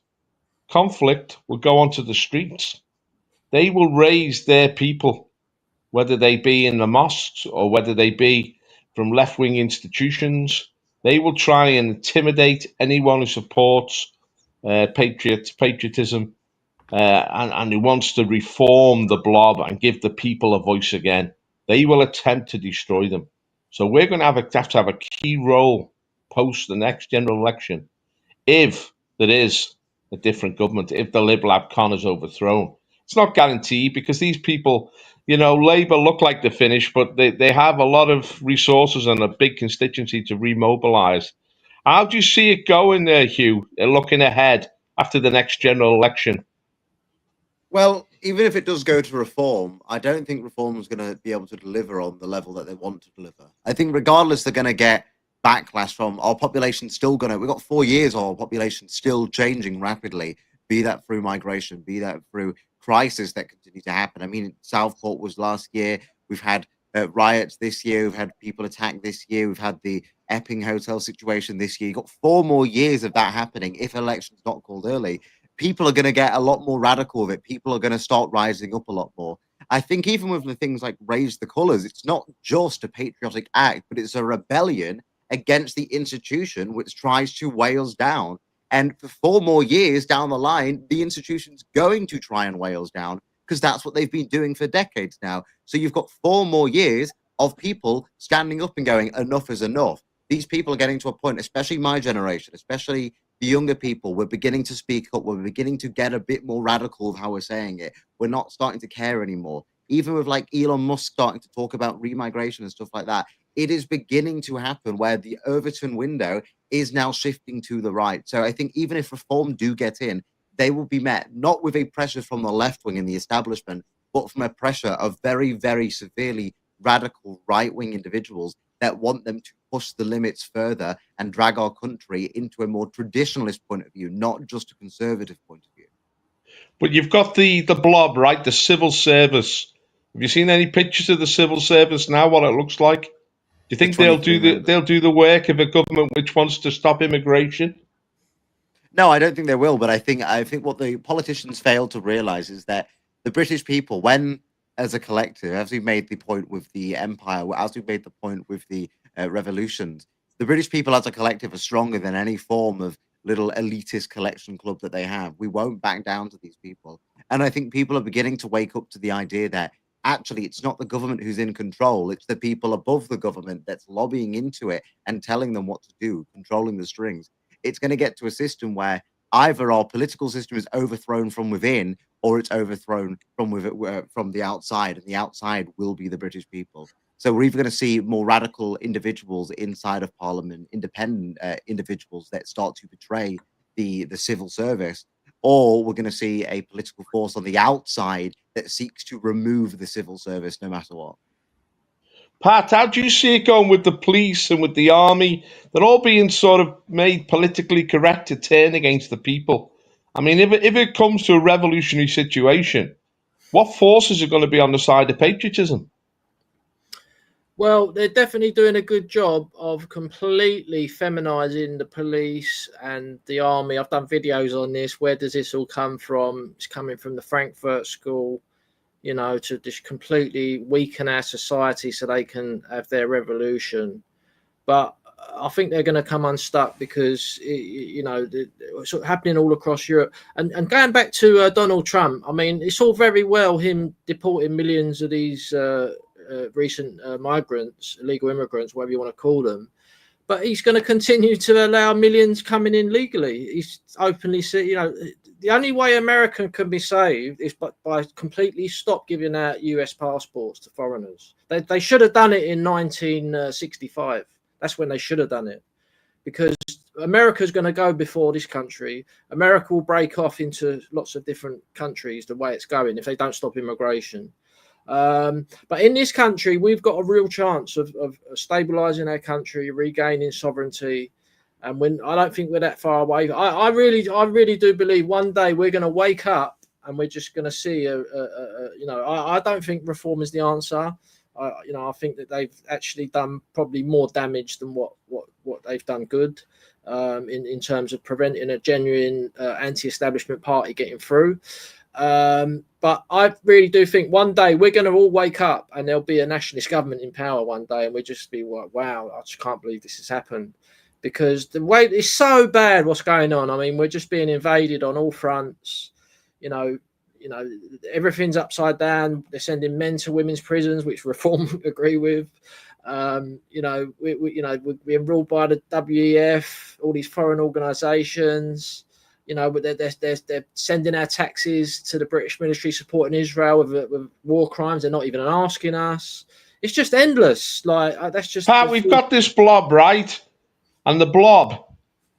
conflict will go onto the streets. They will raise their people, whether they be in the mosques or whether they be from left-wing institutions. They will try and intimidate anyone who supports patriotism and who wants to reform the blob and give the people a voice again. They will attempt to destroy them. So we're going to have to have a key role post the next general election, if there is a different government, if the Liberal Abcon is overthrown. It's not guaranteed, because these people, Labour look like they're finished, but they have a lot of resources and a big constituency to remobilise. How do you see it going there, Hugh, looking ahead after the next general election? Well, even if it does go to reform, I don't think reform is going to be able to deliver on the level that they want to deliver. I think regardless, they're going to get backlash from our population. We've got 4 years of our population still changing rapidly, be that through migration, be that through crisis that continue to happen. I mean, Southport was last year. We've had riots this year. We've had people attacked this year. We've had the Epping hotel situation this year. You've got 4 more years of that happening if elections not called early. People are going to get a lot more radical with it. People are going to start rising up a lot more. I think even with the things like Raise the Colours, it's not just a patriotic act, but it's a rebellion against the institution which tries to weigh us down. And for 4 more years down the line, the institution's going to try and weigh us down, because that's what they've been doing for decades now. So you've got 4 more years of people standing up and going, enough is enough. These people are getting to a point, especially my generation, especially the younger people, we're beginning to speak up. We're beginning to get a bit more radical of how we're saying it. We're not starting to care anymore. Even with like Elon Musk starting to talk about remigration and stuff like that, it is beginning to happen where the Overton window is now shifting to the right. So I think even if reform do get in, they will be met not with a pressure from the left wing in the establishment, but from a pressure of very, very severely radical right-wing individuals that want them to push the limits further and drag our country into a more traditionalist point of view, not just a conservative point of view. But you've got the blob, right? The civil service. Have you seen any pictures of the civil service now? What it looks like? Do you think they'll do the work of a government which wants to stop immigration? No, I don't think they will. But I think what the politicians fail to realize is that the British people, when as a collective, as we made the point with the empire, as we made the point with the revolutions, the British people as a collective are stronger than any form of little elitist collection club that they have. We won't back down to these people. And I think people are beginning to wake up to the idea that actually it's not the government who's in control. It's the people above the government that's lobbying into it and telling them what to do, controlling the strings. It's going to get to a system where either our political system is overthrown from within, or it's overthrown from the outside, and the outside will be the British people. So we're either going to see more radical individuals inside of Parliament, independent individuals that start to betray the civil service, or we're going to see a political force on the outside that seeks to remove the civil service no matter what. Pat, how do you see it going with the police and with the army? They're all being sort of made politically correct to turn against the people. I mean, if it comes to a revolutionary situation, what forces are going to be on the side of patriotism? Well, they're definitely doing a good job of completely feminizing the police and the army. I've done videos on this. Where does this all come from? It's coming from the Frankfurt School, you know, to just completely weaken our society so they can have their revolution. But I think they're going to come unstuck because, you know, it's happening all across Europe. And going back to Donald Trump, I mean, it's all very well him deporting millions of these recent migrants, illegal immigrants, whatever you want to call them. But he's going to continue to allow millions coming in legally. He's openly said, you know, the only way America can be saved is by completely stop giving out US passports to foreigners. They should have done it in 1965. That's when they should have done it, because America's going to go before this country. America will break off into lots of different countries the way it's going if they don't stop immigration. But in this country, we've got a real chance of stabilizing our country, regaining sovereignty. And when I don't think we're that far away. I really do believe one day we're going to wake up and we're just going to see you know, I don't think reform is the answer. You know, I think that they've actually done probably more damage than what they've done good in terms of preventing a genuine anti-establishment party getting through. But I really do think one day we're going to all wake up and there'll be a nationalist government in power one day, and we'll just be like, wow, I just can't believe this has happened, because the way it's so bad what's going on. I mean, we're just being invaded on all fronts. You know, everything's upside down. They're sending men to women's prisons, which Reform agree with. You know, we're ruled by the WEF, all these foreign organisations. You know, but they're sending our taxes to the British military supporting Israel with war crimes. They're not even asking us. It's just endless. Like, that's just. Pat, we've got this blob, right? And the blob.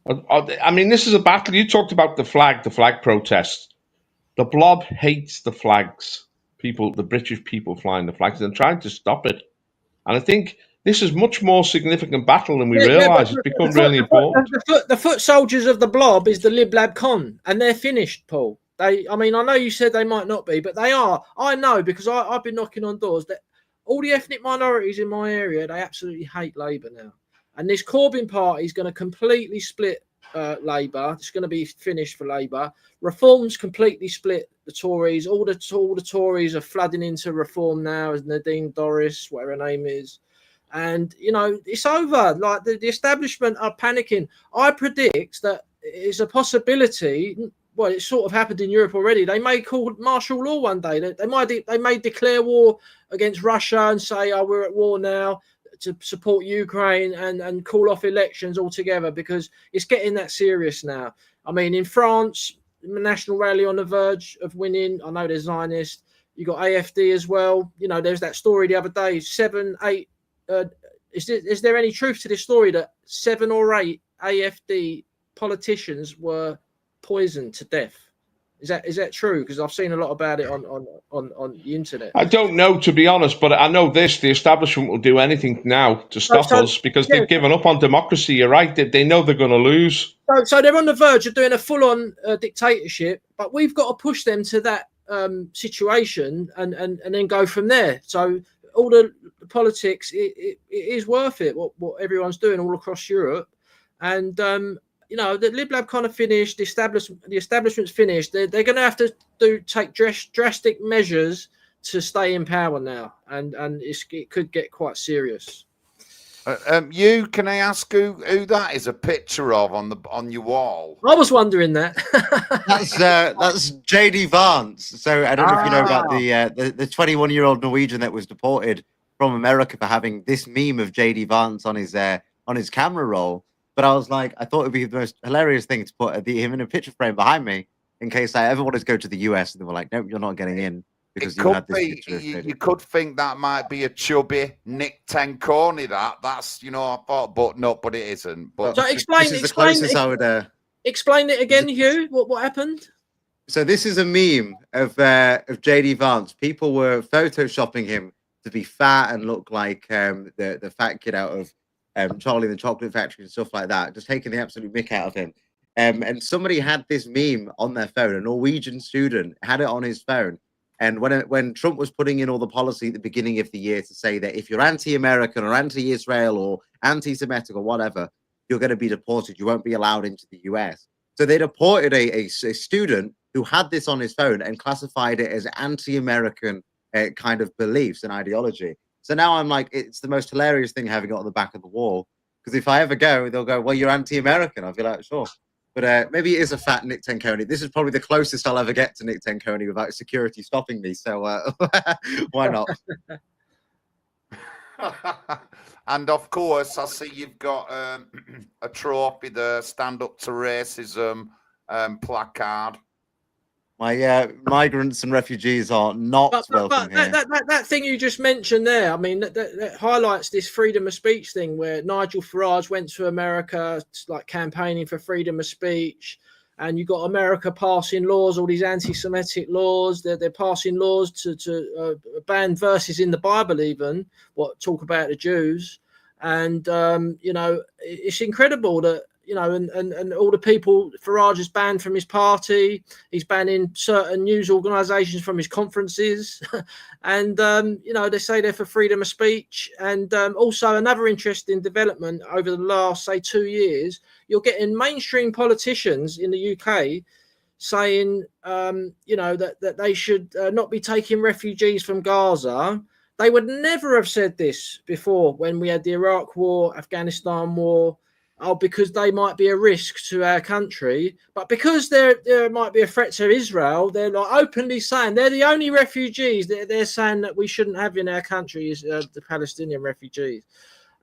I mean, this is a battle. You talked about the flag protest. The blob hates the flags. The British people flying the flags and trying to stop it. And I think this is much more significant battle than we realise. It's become really important. The foot soldiers of the blob is the Lib Lab Con, and they're finished, Paul. I mean, I know you said they might not be, but they are. I know, because I've been knocking on doors, that all the ethnic minorities in my area, they absolutely hate Labour now. And this Corbyn party is going to completely split Labour. It's going to be finished for Labour. Reform's completely split the Tories. All the Tories are flooding into Reform now, as Nadine Dorries, whatever her name is. And, you know, it's over. Like, the establishment are panicking. I predict that it's a possibility. Well, it's sort of happened in Europe already. They may call martial law one day. They may declare war against Russia and say, oh, we're at war now, to support Ukraine, and call off elections altogether, because it's getting that serious now. I mean, in France, the National Rally on the verge of winning. I know there's Zionists. You got AFD as well. You know, there's that story the other day, 7, 8. Is there any truth to this story that 7 or 8 AFD politicians were poisoned to death? Is that true? Because I've seen a lot about it on the internet. I don't know, to be honest, but I know this: the establishment will do anything now to stop us, because they've given up on democracy. You're right; they know they're going to lose. So they're on the verge of doing a full-on dictatorship, but we've got to push them to that situation and then go from there. So all the politics, it is worth it. What everyone's doing all across Europe, and you know, the Lib Lab kind of finished. The establishment's finished. They're going to have to take drastic measures to stay in power now, and it could get quite serious. Can I ask who that is a picture of on your wall? I was wondering that. That's JD Vance. So I don't know if you know about the 21-year-old Norwegian that was deported from America for having this meme of JD Vance on his camera roll. But I was like, I thought it'd be the most hilarious thing to put him in a picture frame behind me in case I ever wanted to go to the US and they were like, nope, you're not getting in because It you could had this be. picture. You could think that might be a chubby Nick Tenconi. That's I thought, but no, but it isn't. But So explain this is the explain closest I would. explain it again, Hugh. What happened? So this is a meme of JD Vance. People were photoshopping him to be fat and look like the fat kid out of Charlie and the Chocolate Factory and stuff like that, just taking the absolute mick out of him. And somebody had this meme on their phone. A Norwegian student had it on his phone. And when Trump was putting in all the policy at the beginning of the year to say that if you're anti-American or anti-Israel or anti-Semitic or whatever, you're going to be deported. You won't be allowed into the US. So they deported a student who had this on his phone and classified it as anti-American kind of beliefs and ideology. So now I'm like, it's the most hilarious thing having it on the back of the wall. Because if I ever go, they'll go, well, you're anti-American. I'll be like, sure. But maybe it is a fat Nick Tenconi. This is probably the closest I'll ever get to Nick Tenconi without security stopping me. So why not? And of course, I see you've got a trophy, the Stand Up to Racism placard. My migrants and refugees are not welcome here. That thing you just mentioned there, I mean, that highlights this freedom of speech thing where Nigel Farage went to America, like campaigning for freedom of speech, and you got America passing laws, all these anti-Semitic laws. They're passing laws to ban verses in the Bible, even what talk about the Jews, and it's incredible that. And all the people Farage is banned from his party. He's banning certain news organisations from his conferences. And, they say they're for freedom of speech. And also another interesting development over the last, say, 2 years, you're getting mainstream politicians in the UK saying, that they should not be taking refugees from Gaza. They would never have said this before when we had the Iraq war, Afghanistan war, because they might be a risk to our country, but because there might be a threat to Israel, they're like openly saying they're the only refugees they're saying that we shouldn't have in our country is the Palestinian refugees.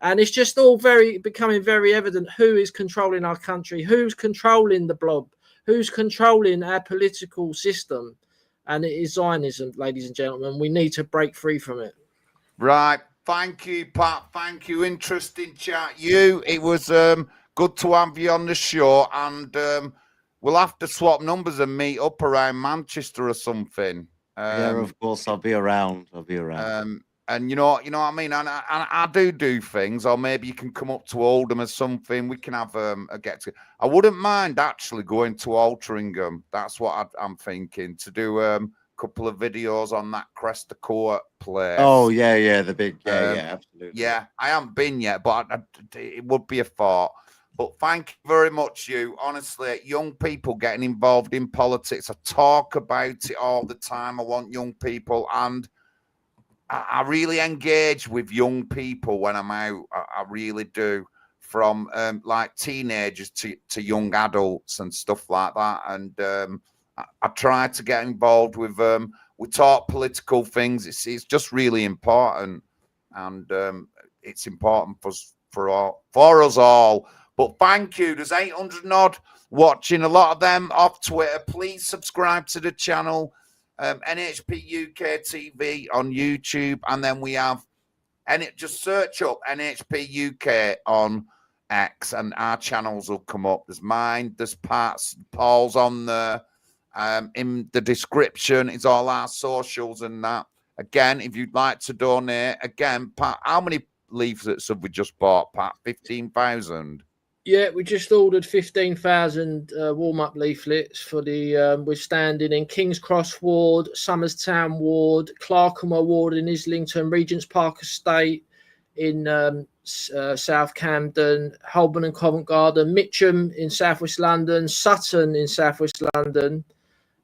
And it's just all becoming very evident who is controlling our country, who's controlling the blob, who's controlling our political system. And it is Zionism, ladies and gentlemen. We need to break free from it. Right. Thank you, Pat. Thank you. Interesting chat. It was good to have you on the show, and we'll have to swap numbers and meet up around Manchester or something. Yeah, of course, I'll be around. And you know what I mean. And I do things, or maybe you can come up to Oldham or something. We can have a get together. I wouldn't mind actually going to Altrincham. That's what I'm thinking to do. Couple of videos on that Cresta Court place. Oh yeah, the big absolutely. Yeah, I haven't been yet, but it would be a thought. But thank you very much, you. Honestly, young people getting involved in politics. I talk about it all the time. I want young people, and I really engage with young people when I'm out. I really do, from like teenagers to young adults and stuff like that. And I try to get involved with we talk political things. It's just really important, and it's important for us all. But thank you. There's 800 and odd watching, a lot of them off Twitter. Please subscribe to the channel, NHP UK TV on YouTube, and then we have, and just search up NHP UK on X, and our channels will come up. There's mine, there's Pat's, Paul's on there. In the description is all our socials and that. Again, if you'd like to donate, again, Pat, how many leaflets have we just bought, Pat? 15,000. Yeah, we just ordered 15,000 warm-up leaflets for the. We're standing in King's Cross Ward, Somerstown Ward, Clerkenwell Ward in Islington, Regent's Park Estate in South Camden, Holborn and Covent Garden, Mitcham in Southwest London, Sutton in Southwest London.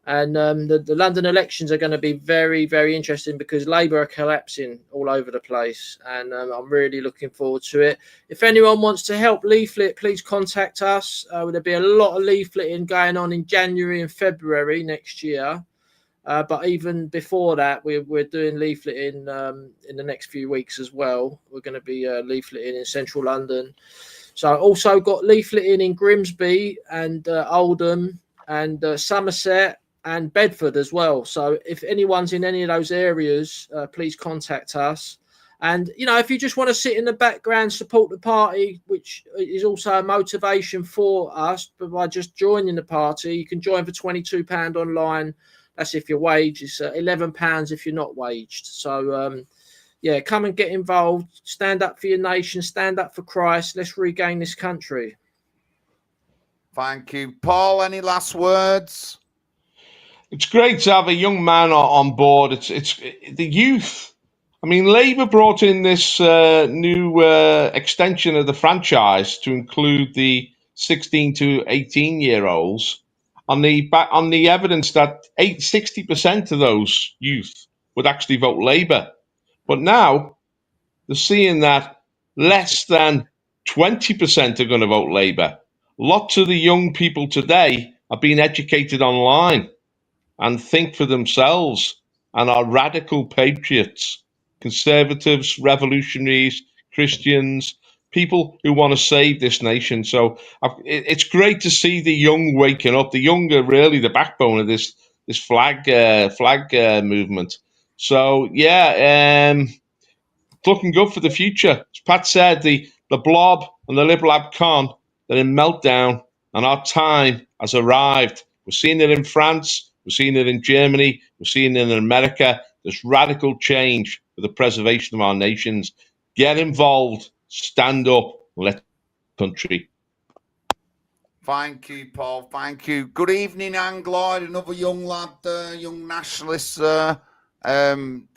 And the London elections are going to be very, very interesting because Labour are collapsing all over the place. And I'm really looking forward to it. If anyone wants to help leaflet, please contact us. There'll be a lot of leafleting going on in January and February next year. But even before that, we're doing leafleting in the next few weeks as well. We're going to be leafleting in central London. So also got leafleting in Grimsby and Oldham and Somerset and Bedford as well. So if anyone's in any of those areas, please contact us. And, you know, if you just want to sit in the background, support the party, which is also a motivation for us, but by just joining the party, you can join for £22 online. That's if you're waged. It's £11 if you're not waged. So, yeah, come and get involved. Stand up for your nation. Stand up for Christ. Let's regain this country. Thank you. Paul, any last words? It's great to have a young man on board. It's the youth. I mean, Labour brought in this new extension of the franchise to include the 16 to 18-year-olds on the evidence that 60% of those youth would actually vote Labour. But now they're seeing that less than 20% are going to vote Labour. Lots of the young people today are being educated online and think for themselves and are radical patriots, conservatives, revolutionaries, Christians, people who want to save this nation. So it's great to see the young waking up. The young are really the backbone of this flag movement. So yeah, looking good for the future. As Pat said, the blob and the Liberal Ab Con, they're in meltdown, and our time has arrived. We're seeing it in France, we're seeing it in Germany, we're seeing it in America. There's radical change for the preservation of our nations. Get involved, stand up, and let the country. Thank you, Paul. Thank you. Good evening, Angloid, another young lad, young nationalist. I'm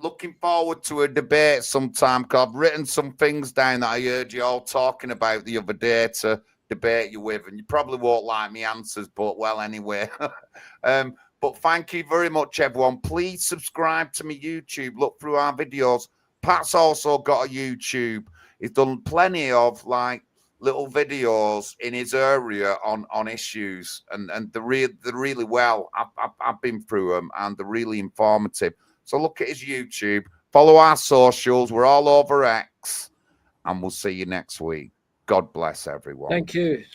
looking forward to a debate sometime, because I've written some things down that I heard you all talking about the other day to debate you with, and you probably won't like me answers, but well, anyway. But thank you very much, everyone. Please subscribe to my YouTube. Look through our videos. Pat's also got a YouTube. He's done plenty of like little videos in his area on issues, and they're really well. I've been through them, and they're really informative. So look at his YouTube. Follow our socials. We're all over X, and we'll see you next week. God bless everyone. Thank you.